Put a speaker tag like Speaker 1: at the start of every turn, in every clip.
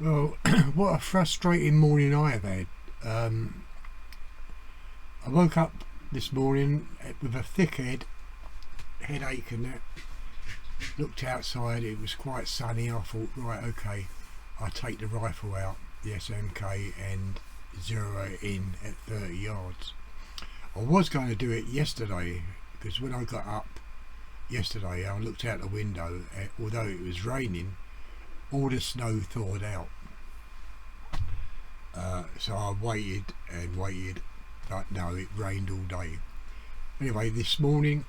Speaker 1: Well, what a frustrating morning I have had. I woke up this morning with a thick headache and that. Looked outside, it was quite sunny. I thought, right, okay, I'll take the rifle out, the SMK, and zero it in at 30 yards. I was going to do it yesterday because when I got up yesterday I looked out the window, although it was raining, all the snow thawed out. So I waited and waited, but no, it rained all day. Anyway, this morning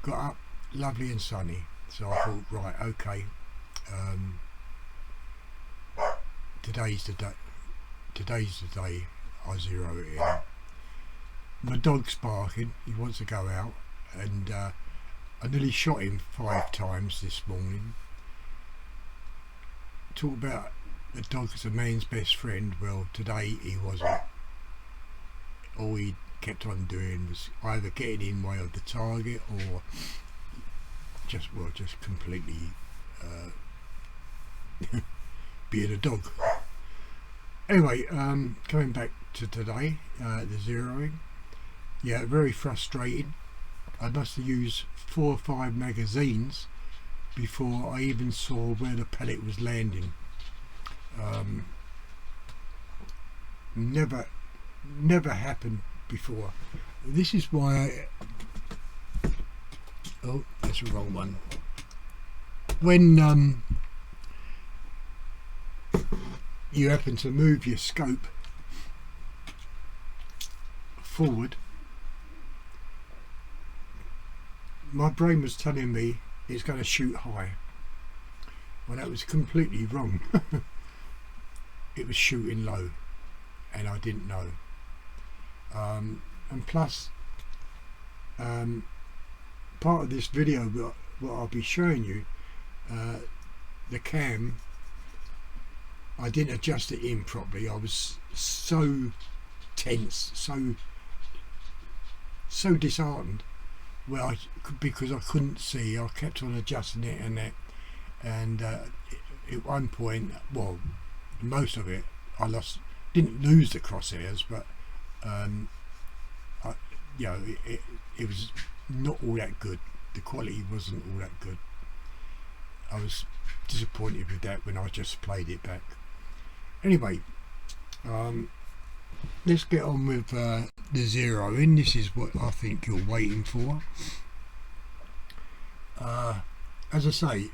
Speaker 1: got up, lovely and sunny, so I thought, right, okay, today's the day I zero it in. My dog's barking, he wants to go out, and I nearly shot him 5 times this morning. Talk about the dog as a man's best friend. Well, today he wasn't. All he kept on doing was either getting in way of the target or just completely being a dog. Anyway, coming back to today, the zeroing. Yeah, very frustrating. I must have used 4 or 5 magazines before I even saw where the pellet was landing. Never happened before. This is why oh, that's a wrong one. When you happen to move your scope forward, my brain was telling me it's going to shoot high. Well, that was completely wrong. It was shooting low, and I didn't know. And plus, part of this video, what I'll be showing you, the cam, I didn't adjust it in properly. I was so tense, so disheartened. Well, because I couldn't see, I kept on adjusting it and that, and at one point, well, most of it I lost. Didn't lose the crosshairs, but it was not all that good. The quality wasn't all that good. I was disappointed with that when I just played it back. Anyway, let's get on with the zeroing. This is what I think you're waiting for. As I say,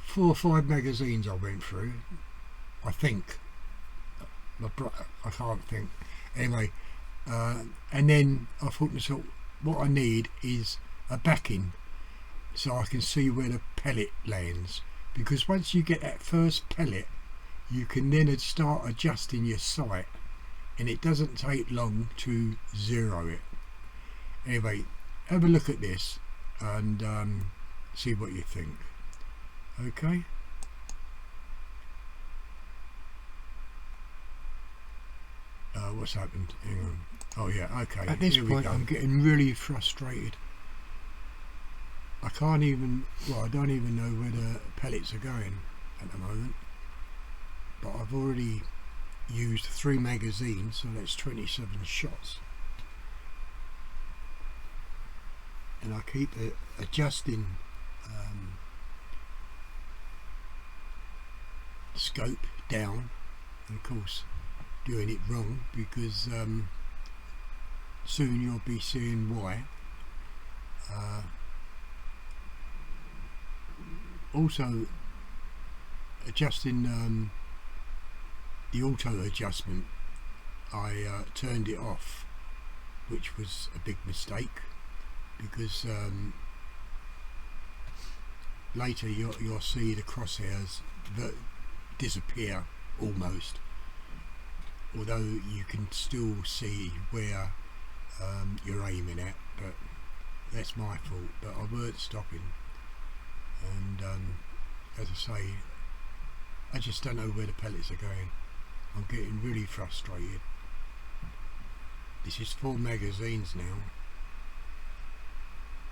Speaker 1: 4 or 5 magazines I went through, I think. I can't think. Anyway, and then I thought to myself, what I need is a backing so I can see where the pellet lands, because once you get that first pellet you can then start adjusting your sight, and it doesn't take long to zero it. Anyway, have a look at this and see what you think. Okay. What's happened? Hang on. Oh yeah, okay. At this point I'm getting really frustrated. I can't even, well, I don't even know where the pellets are going at the moment, but I've already used 3 magazines, so that's 27 shots, and I keep adjusting scope down, and of course doing it wrong, because soon you'll be seeing why. Also adjusting the auto adjustment, I turned it off, which was a big mistake, because later you'll see the crosshairs that disappear almost, although you can still see where you're aiming at, but that's my fault. But I weren't stopping, and as I say, I just don't know where the pellets are going. I'm getting really frustrated. This is 4 magazines now.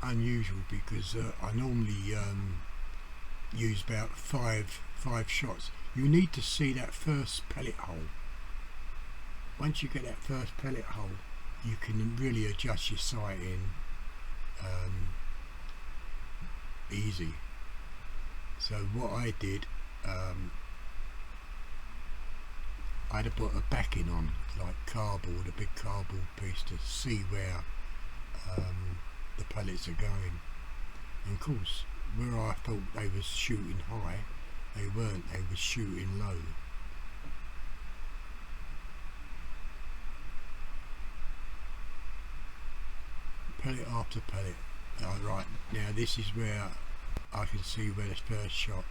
Speaker 1: Unusual, because I normally use about five shots. You need to see that first pellet hole. Once you get that first pellet hole, you can really adjust your sighting easy. So what I did, I had to put a backing on, like cardboard, a big cardboard piece, to see where the pellets are going. And of course, where I thought they was shooting high, they weren't, they was shooting low. Pellet after pellet. Right, now this is where I can see where the first shot,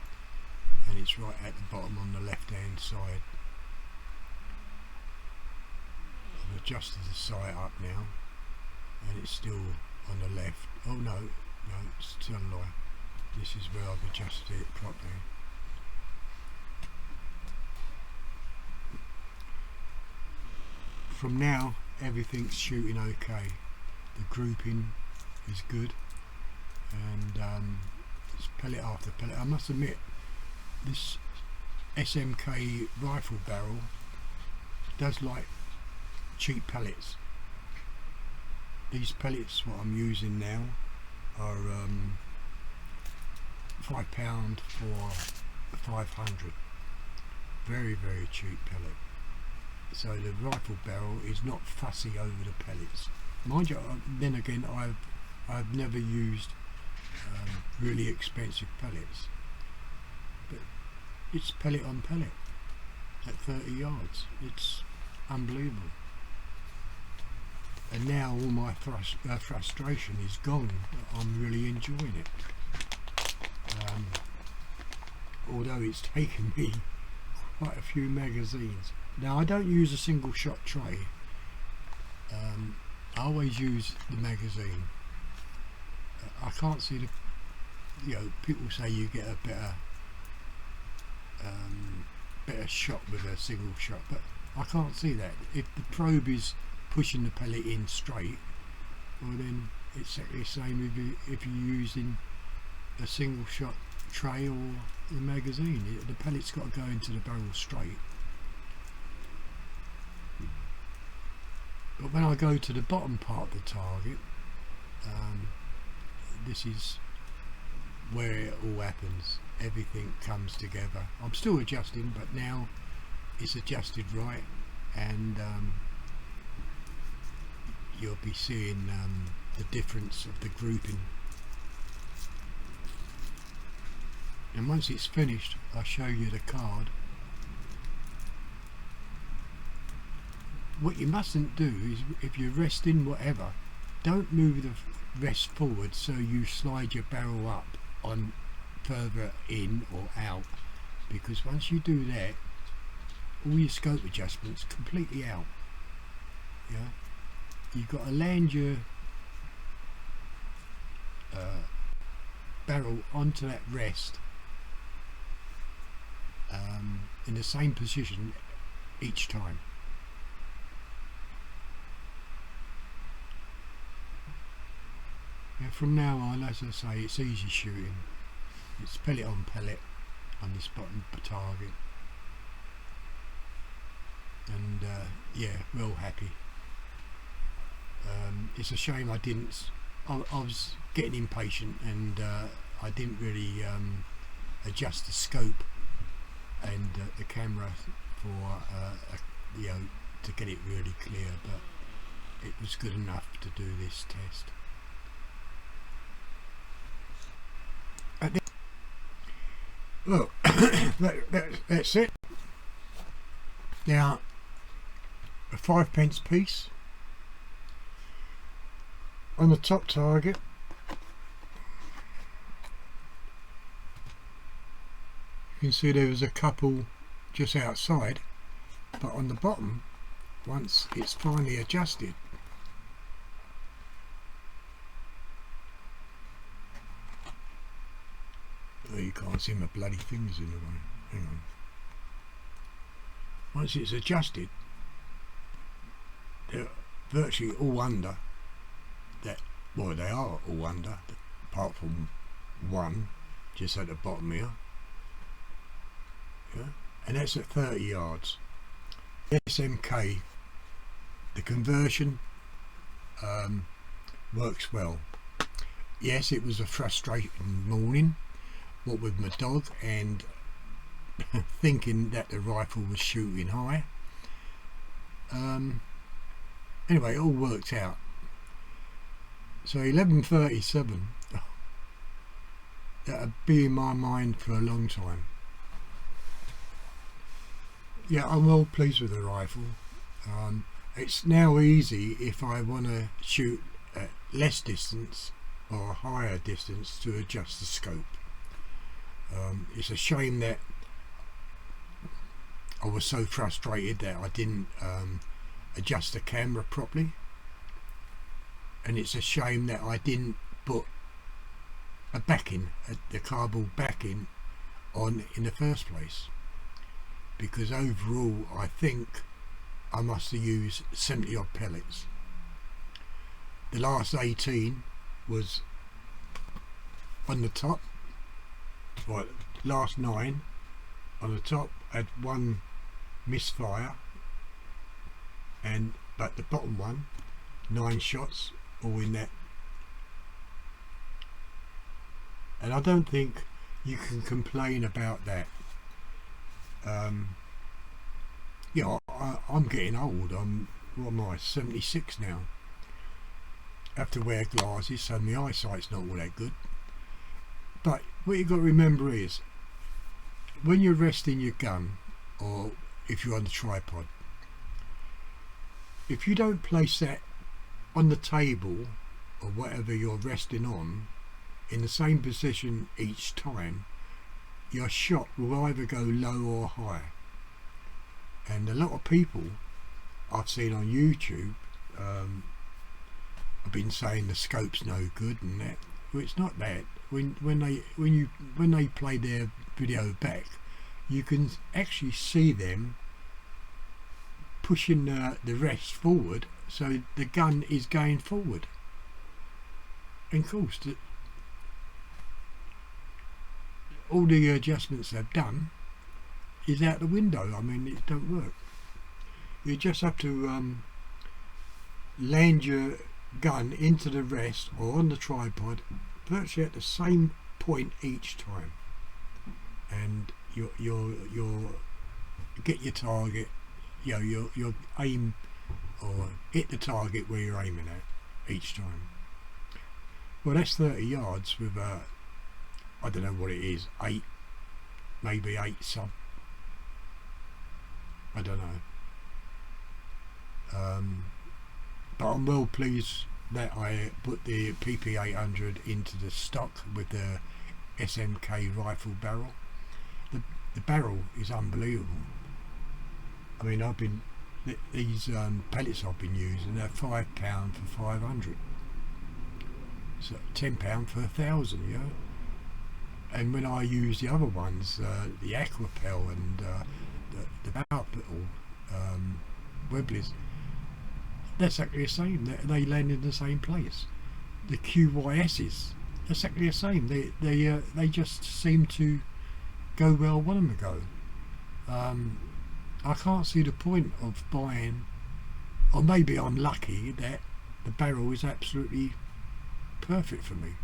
Speaker 1: and it's right at the bottom on the left hand side. I've adjusted the sight up now, and it's still on the left. Oh no, it's still a lie. This is where I've adjusted it properly. From now, everything's shooting okay. The grouping is good, and it's pellet after pellet. I must admit, this SMK rifle barrel does like cheap pellets. These pellets, what I'm using now, are £5 for 500. Very cheap pellet. So the rifle barrel is not fussy over the pellets. Mind you, then again, I've never used really expensive pellets, but it's pellet on pellet at 30 yards. It's unbelievable. And now all my frustration is gone. I'm really enjoying it. Although it's taken me quite a few magazines. Now I don't use a single shot tray. I always use the magazine. I can't see the, people say you get a better shot with a single shot, but I can't see that. If the probe is pushing the pellet in straight, well then it's exactly the same if you're using a single shot tray or the magazine. The pellet's got to go into the barrel straight. But when I go to the bottom part of the target, this is where it all happens. Everything comes together. I'm still adjusting, but now it's adjusted right, and you'll be seeing the difference of the grouping. And once it's finished, I'll show you the card. What you mustn't do is, if you're resting whatever, don't move the rest forward so you slide your barrel up on further in or out, because once you do that, all your scope adjustments completely out. Yeah, you've got to land your barrel onto that rest in the same position each time. Now from now on, as I say, it's easy shooting. It's pellet on pellet on this bottom target, and yeah, well happy. It's a shame I didn't. I was getting impatient, and I didn't really adjust the scope and the camera for to get it really clear, but it was good enough to do this test. Look, that's it. Now, a 5p piece on the top target. You can see there was a couple just outside, but on the bottom, once it's finally adjusted, oh, you can't see my bloody fingers in the way. Hang on. Once it's adjusted, they're virtually all under that. Well, they are all under, apart from one. just at the bottom here. Yeah, and that's at 30 yards. SMK, the conversion works well. Yes, it was a frustrating morning, what with my dog and thinking that the rifle was shooting high. Anyway, it all worked out. So 11:37, that'll be in my mind for a long time. Yeah, I'm well pleased with the rifle. It's now easy if I want to shoot at less distance or a higher distance to adjust the scope. It's a shame that I was so frustrated that I didn't adjust the camera properly, and it's a shame that I didn't put a backing, the cardboard backing on in the first place, because overall I think I must have used 70 odd pellets. The last 18 was on the top, right, last 9 on the top had one misfire, but the bottom one, 9 shots all in that. And I don't think you can complain about that. Yeah, I'm getting old. What am I, 76 now. I have to wear glasses, so my eyesight's not all that good. But what you've got to remember is, when you're resting your gun, or if you're on the tripod, if you don't place that on the table or whatever you're resting on in the same position each time, your shot will either go low or high. And a lot of people I've seen on YouTube have been saying the scope's no good and that. Well, it's not that. When they play their video back, you can actually see them pushing the rest forward, so the gun is going forward. And of course, all the adjustments they've done is out the window. I mean, it don't work. You just have to land your gun into the rest or on the tripod virtually at the same point each time, and you'll get your target. You know, you'll aim or hit the target where you're aiming at each time. Well, that's 30 yards with I don't know what it is, 8, maybe 8 sub, I don't know. But I'm well pleased that I put the PP800 into the stock with the SMK rifle barrel. The barrel is unbelievable. I mean, these pellets I've been using, they're £5 for 500, so £10 for 1,000, you know. And when I use the other ones, the Aquapel and the Barrel Webleys, that's exactly the same. They land in the same place. The QYS's, that's exactly the same. They just seem to go where I want them to go. I can't see the point of buying, or maybe I'm lucky that the barrel is absolutely perfect for me.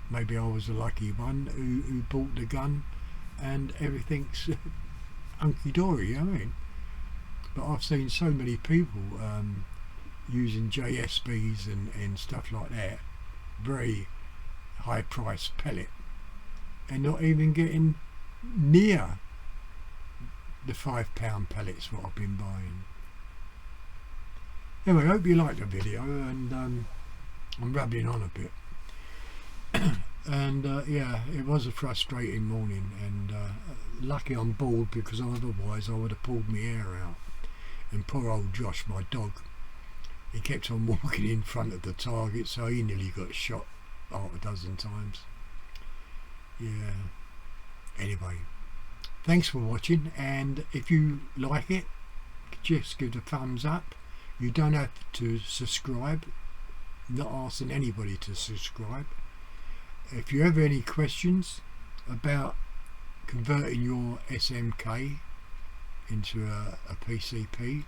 Speaker 1: Maybe I was a lucky one who bought the gun and everything's hunky-dory, you know what I mean? But I've seen so many people using JSBs and stuff like that, very high price pellet, and not even getting near the £5 pellets what I've been buying. Anyway, I hope you liked the video, and I'm rambling on a bit. And yeah, it was a frustrating morning, and lucky I'm bored, because otherwise I would have pulled my hair out. And poor old Josh, my dog, he kept on walking in front of the target, so he nearly got shot half a dozen times. Yeah, anyway, thanks for watching, and if you like it, just give it a thumbs up. You don't have to subscribe, not asking anybody to subscribe. if you have any questions about converting your SMK into a PCP,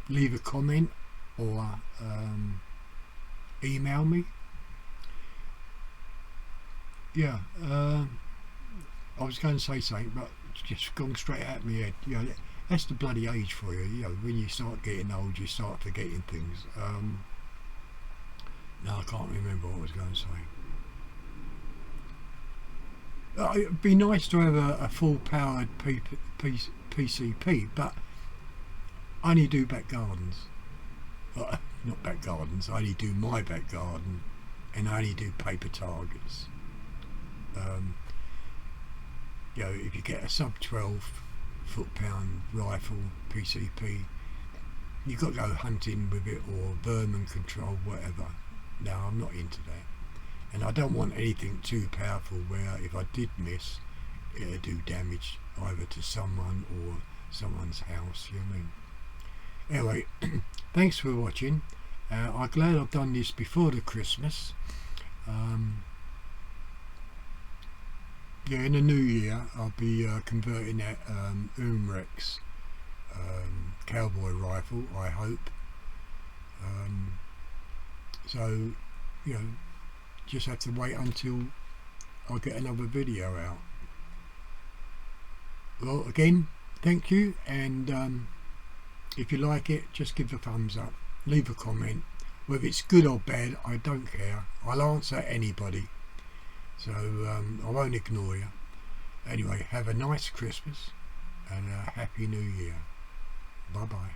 Speaker 1: leave a comment or email me. Yeah, I was going to say something, but it's just gone straight out of my head. You know, that's the bloody age for you. You know, when you start getting old, you start forgetting things. No, I can't remember what I was going to say. It'd be nice to have a full-powered PCP, but I only do back gardens. Not back gardens. I only do my back garden, and I only do paper targets. You know, if you get a sub 12 foot-pound rifle PCP, you've got to go hunting with it or vermin control, whatever. No, I'm not into that, and I don't want anything too powerful where if I did miss, it'll do damage either to someone or someone's house. You know what I mean? Anyway, thanks for watching. I'm glad I've done this before the Christmas. Yeah, in the new year I'll be converting that Umrex cowboy rifle, I hope. So, you know, just have to wait until I get another video out. Well, again, thank you, and if you like it, just give a thumbs up, leave a comment. Whether it's good or bad, I don't care. I'll answer anybody, so I won't ignore you. Anyway, have a nice Christmas and a happy New Year. Bye bye.